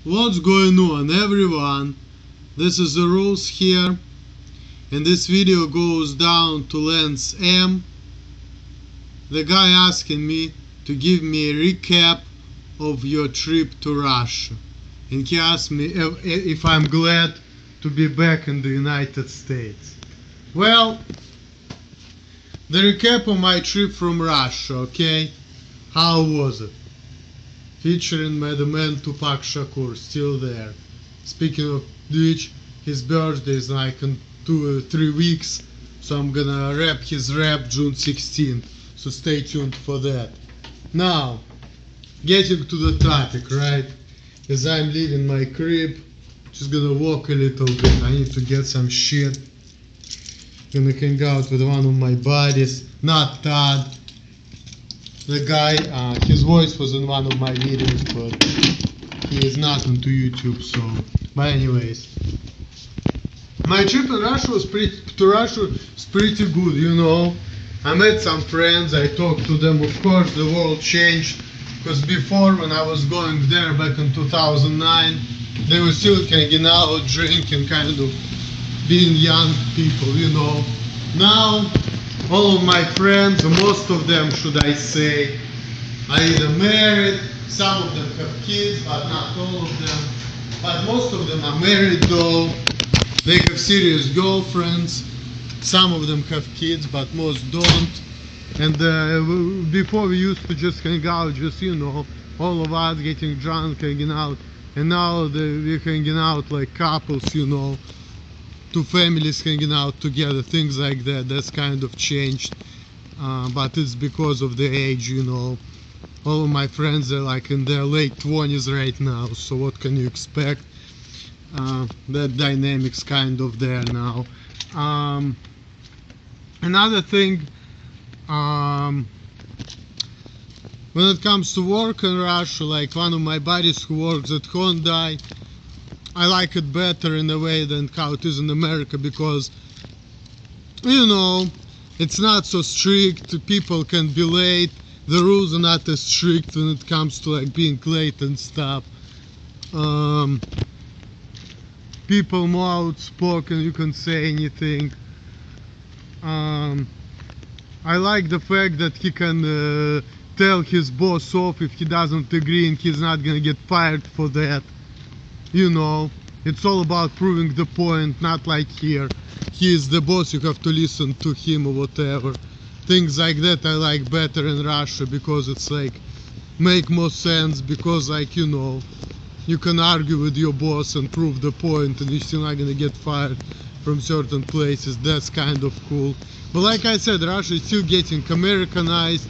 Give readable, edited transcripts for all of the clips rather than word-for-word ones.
What's going on, everyone? This is the rules here, and this video goes down to Lance M, the guy asking me to give me a recap of your trip to Russia, and he asked me if I'm glad to be back in the United States. Well, the recap of my trip from Russia, okay? How was it? Featuring the man Tupac Shakur, still there. Speaking of which, his birthday is like in 2 or 3 weeks, so I'm gonna rap his rap June 16th, so stay tuned for that. Now, getting to the topic, right? As I'm leaving my crib, just gonna walk a little bit. I need to get some shit. Gonna hang out with one of my buddies, not Todd. The guy, his voice was in one of my videos, but he is not onto YouTube, so. But anyways, my trip to Russia was pretty good, you know. I met some friends, I talked to them. Of course, the world changed, because before, when I was going there back in 2009, they were still hanging out, drinking, kind of being young people, you know. Now, all of my friends, most of them, should I say, are either married, some of them have kids, but not all of them. But most of them are married though, they have serious girlfriends, some of them have kids, but most don't. And before we used to just hang out, just, you know, all of us getting drunk, hanging out, and now we're hanging out like couples, you know. Two families hanging out together, things like that. That's kind of changed, but it's because of the age, you know. All of my friends are like in their late 20s right now, so what can you expect? That dynamic's kind of there now. Another thing, when it comes to work in Russia, like one of my buddies who works at Hyundai, I like it better in a way than how it is in America, because, you know, it's not so strict, people can be late, the rules are not as strict when it comes to like being late and stuff. People more outspoken, you can say anything. I like the fact that he can tell his boss off if he doesn't agree, and he's not gonna get fired for that. You know, it's all about proving the point, not like here. He is the boss, you have to listen to him or whatever. Things like that I like better in Russia, because it's like, make more sense, because like, you know, you can argue with your boss and prove the point, and you're still not gonna get fired from certain places. That's kind of cool. But like I said, Russia is still getting Americanized,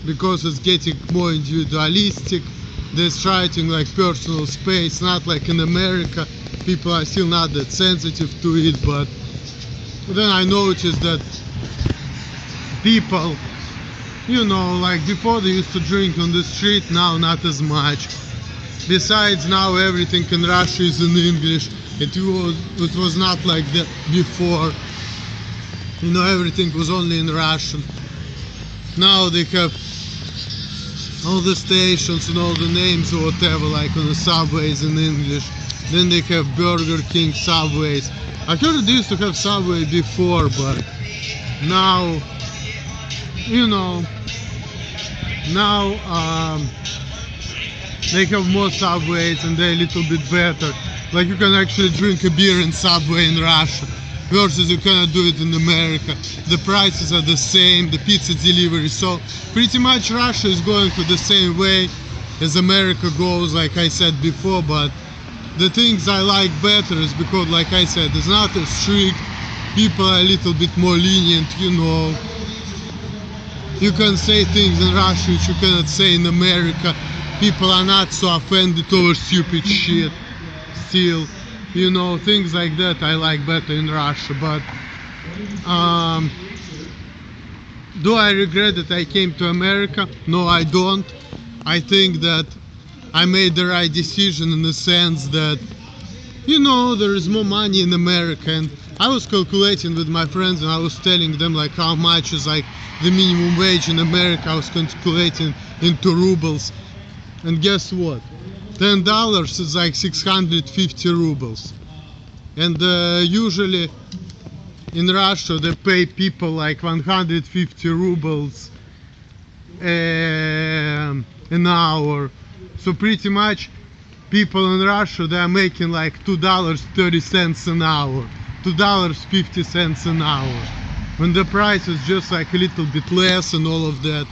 because it's getting more individualistic. They're striking like personal space, not like in America. People are still not that sensitive to it, but then I noticed that people, you know, like before they used to drink on the street, now not as much. Besides, now everything in Russia is in English. It was not like that before. You know, everything was only in Russian. Now they have all the stations and all the names or whatever, like on the subways in English. Then they have Burger King, Subways. I heard they used to have Subway before, but now, you know, now they have more Subways and they're a little bit better. Like you can actually drink a beer in Subway in Russia, versus you cannot do it in America. The prices are the same, the pizza delivery, so pretty much Russia is going to the same way as America goes, like I said before. But the things I like better is because, like I said, it's not as strict, people are a little bit more lenient, you know. You can say things in Russia which you cannot say in America. People are not so offended over stupid shit still. You know, things like that I like better in Russia. But do I regret that I came to America? No, I don't. I think that I made the right decision, in the sense that, you know, there is more money in America, and I was calculating with my friends, and I was telling them like how much is like the minimum wage in America. I was calculating into rubles, and guess what? $10 is like 650 rubles. And usually in Russia they pay people like 150 rubles an hour. So pretty much people in Russia, they are making like $2.30 an hour, $2.50 an hour, when the price is just like a little bit less and all of that.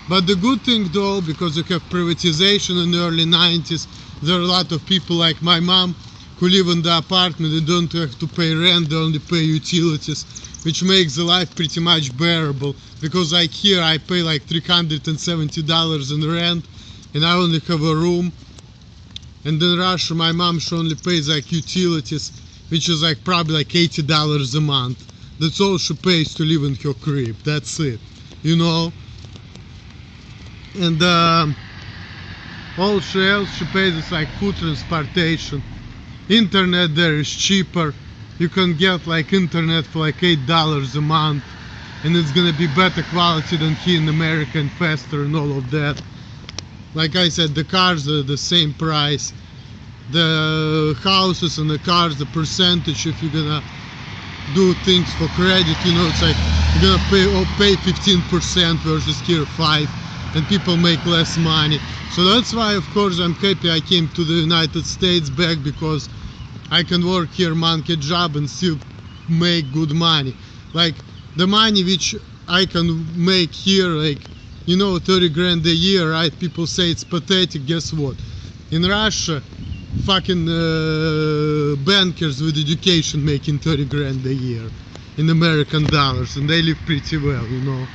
But the good thing though, because you have privatization in the early 90s, there are a lot of people like my mom who live in the apartment. They don't have to pay rent, they only pay utilities, which makes the life pretty much bearable. Because like here I pay like $370 in rent and I only have a room. And in Russia my mom, she only pays like utilities, which is like probably like $80 a month. That's all she pays to live in her crib. That's it, you know. And all else she pays is like food transportation. Internet there is cheaper. You can get like internet for like $8 a month, and it's gonna be better quality than here in America and faster and all of that. Like I said, the cars are the same price. The houses and the cars, the percentage, if you're gonna do things for credit, you know, it's like you're gonna pay 15% versus here 5%, and people make less money. So that's why, of course, I'm happy I came to the United States back, because I can work here monkey job and still make good money. Like the money which I can make here, like, you know, 30 grand a year, right? People say it's pathetic. Guess what? In Russia, fucking bankers with education making 30 grand a year in American dollars, and they live pretty well, you know.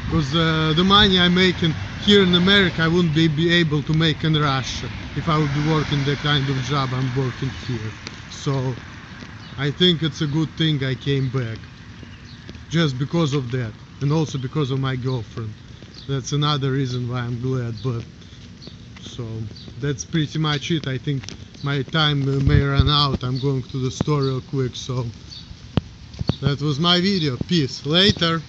Because the money I'm making here in America, I wouldn't be able to make in Russia if I would be working the kind of job I'm working here. So I think it's a good thing I came back, just because of that, and also because of my girlfriend. That's another reason why I'm glad. But so that's pretty much it. I think my time may run out. I'm going to the store real quick. So that was my video. Peace. Later.